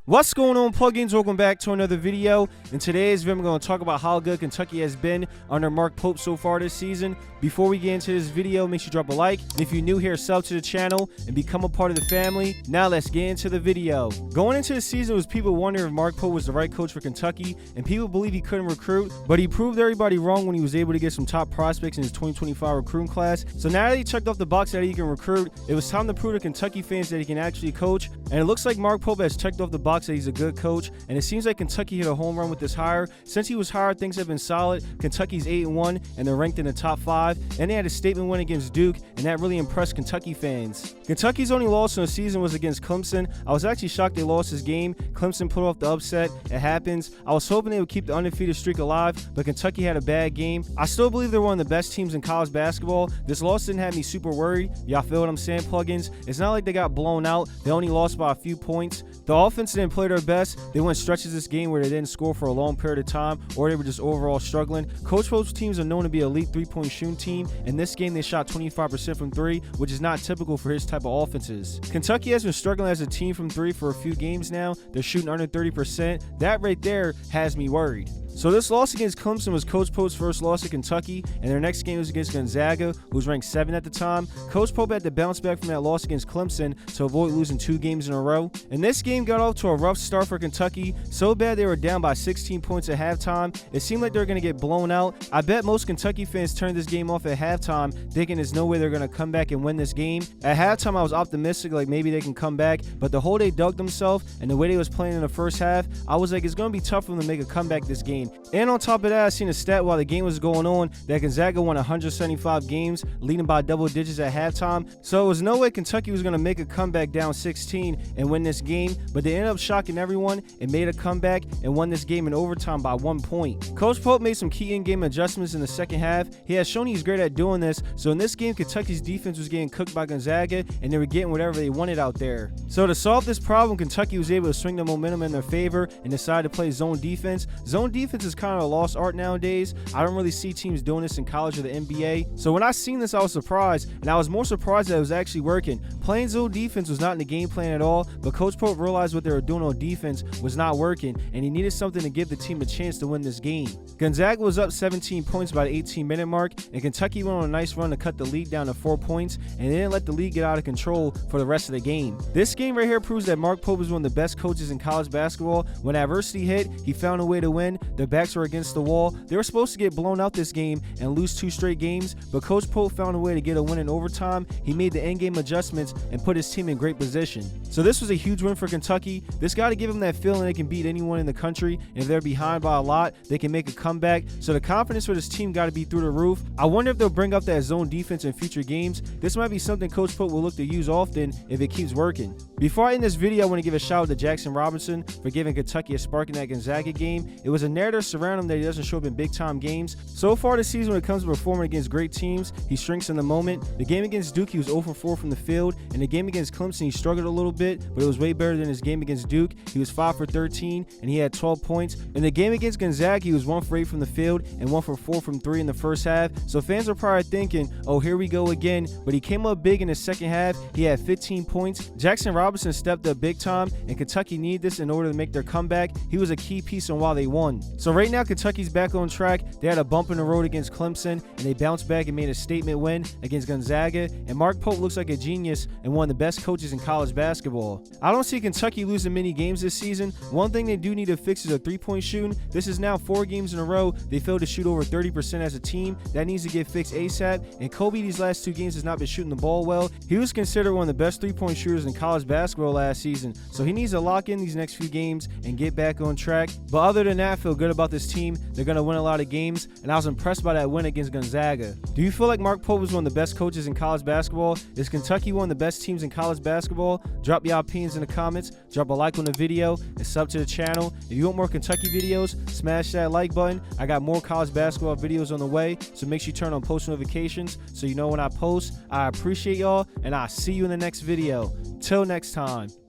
What's going on, plugins? Welcome back to another video. In today's video, I'm going to talk about how good Kentucky has been under Mark Pope so far this season. Before we get into this video, make sure you drop a like. And if you're new here, sub to the channel and become a part of the family. Now let's get into the video. Going into the season was people wondering if Mark Pope was the right coach for Kentucky, and people believe he couldn't recruit, but he proved everybody wrong when he was able to get some top prospects in his 2025 recruiting class. So now that he checked off the box that he can recruit, it was time to prove to Kentucky fans that he can actually coach. And it looks like Mark Pope has checked off the box that he's a good coach, and it seems like Kentucky hit a home run with this hire. Since he was hired, things have been solid. Kentucky's 8-1 and they're ranked in the top 5, and they had a statement win against Duke, and that really impressed Kentucky fans. Kentucky's only loss in the season was against Clemson. I was actually shocked they lost this game. Clemson put off the upset. It happens. I was hoping they would keep the undefeated streak alive, but Kentucky had a bad game. I still believe they're one of the best teams in college basketball. This loss didn't have me super worried. Y'all feel what I'm saying, plugins? It's not like they got blown out. They only lost by a few points. The offense didn't play their best. They went stretches this game where they didn't score for a long period of time, or they were just overall struggling. Coach Pope's teams are known to be an elite three-point shooting team. In this game, they shot 25% from three, which is not typical for his type of offenses. Kentucky has been struggling as a team from three for a few games now. They're shooting under 30%. That right there has me worried. So this loss against Clemson was Coach Pope's first loss to Kentucky, and their next game was against Gonzaga, who was ranked 7th at the time. Coach Pope had to bounce back from that loss against Clemson to avoid losing 2 games in a row. And this game got off to a rough start for Kentucky, so bad they were down by 16 points at halftime. It seemed like they were going to get blown out. I bet most Kentucky fans turned this game off at halftime, thinking there's no way they're going to come back and win this game. At halftime, I was optimistic, like maybe they can come back, but the whole they dug themselves, and the way they was playing in the first half, I was like, it's going to be tough for them to make a comeback this game. And on top of that, I seen a stat while the game was going on that Gonzaga won 175 games, leading by double digits at halftime. So it was no way Kentucky was going to make a comeback down 16 and win this game, but they ended up shocking everyone and made a comeback and won this game in overtime by 1 point. Coach Pope made some key in-game adjustments in the second half. He has shown he's great at doing this. So in this game, Kentucky's defense was getting cooked by Gonzaga, and they were getting whatever they wanted out there. So to solve this problem, Kentucky was able to swing the momentum in their favor and decided to play zone defense. Zone defense is kind of a lost art nowadays. I don't really see teams doing this in college or the NBA. So when I seen this, I was surprised, and I was more surprised that it was actually working. Playing zone defense was not in the game plan at all, but Coach Pope realized what they were doing on defense was not working, and he needed something to give the team a chance to win this game. Gonzaga was up 17 points by the 18-minute mark, and Kentucky went on a nice run to cut the lead down to 4 points, and they didn't let the lead get out of control for the rest of the game. This game right here proves that Mark Pope is one of the best coaches in college basketball. When adversity hit, he found a way to win. Their backs were against the wall. They were supposed to get blown out this game and lose 2 straight games, but Coach Pope found a way to get a win in overtime. He made the end-game adjustments and put his team in great position. So this was a huge win for Kentucky. This got to give them that feeling they can beat anyone in the country, and if they're behind by a lot, they can make a comeback. So the confidence for this team got to be through the roof. I wonder if they'll bring up that zone defense in future games. This might be something Coach Pope will look to use often if it keeps working. Before I end this video, I want to give a shout out to Jackson Robinson for giving Kentucky a spark in that Gonzaga game. It was a narrative surrounding him that he doesn't show up in big-time games. So far this season, when it comes to performing against great teams, he shrinks in the moment. The game against Duke, he was 0 for 4 from the field, and the game against Clemson, he struggled a little bit, but it was way better than his game against Duke. He was 5 for 13, and he had 12 points. In the game against Gonzaga, he was 1 for 8 from the field and 1 for 4 from 3 in the first half. So fans are probably thinking, oh, here we go again, but he came up big in the second half. He had 15 points. Jackson Robinson stepped up big time, and Kentucky needed this in order to make their comeback. He was a key piece on why they won. So right now, Kentucky's back on track. They had a bump in the road against Clemson, and they bounced back and made a statement win against Gonzaga. And Mark Pope looks like a genius and one of the best coaches in college basketball. I don't see Kentucky losing many games this season. One thing they do need to fix is a three-point shooting. This is now 4 games in a row they failed to shoot over 30% as a team. That needs to get fixed ASAP. And Kobe, these last 2 games, has not been shooting the ball well. He was considered one of the best three-point shooters in college basketball last season, so he needs to lock in these next few games and get back on track. But other than that, I feel good about this team. They're going to win a lot of games, and I was impressed by that win against Gonzaga. Do you feel like Mark Pope is one of the best coaches in college basketball? Is Kentucky one of the best teams in college basketball? Drop your opinions in the comments, drop a like on the video, and sub to the channel. If you want more Kentucky videos, smash that like button. I got more college basketball videos on the way, so make sure you turn on post notifications so you know when I post. I appreciate y'all, and I'll see you in the next video. Till next time.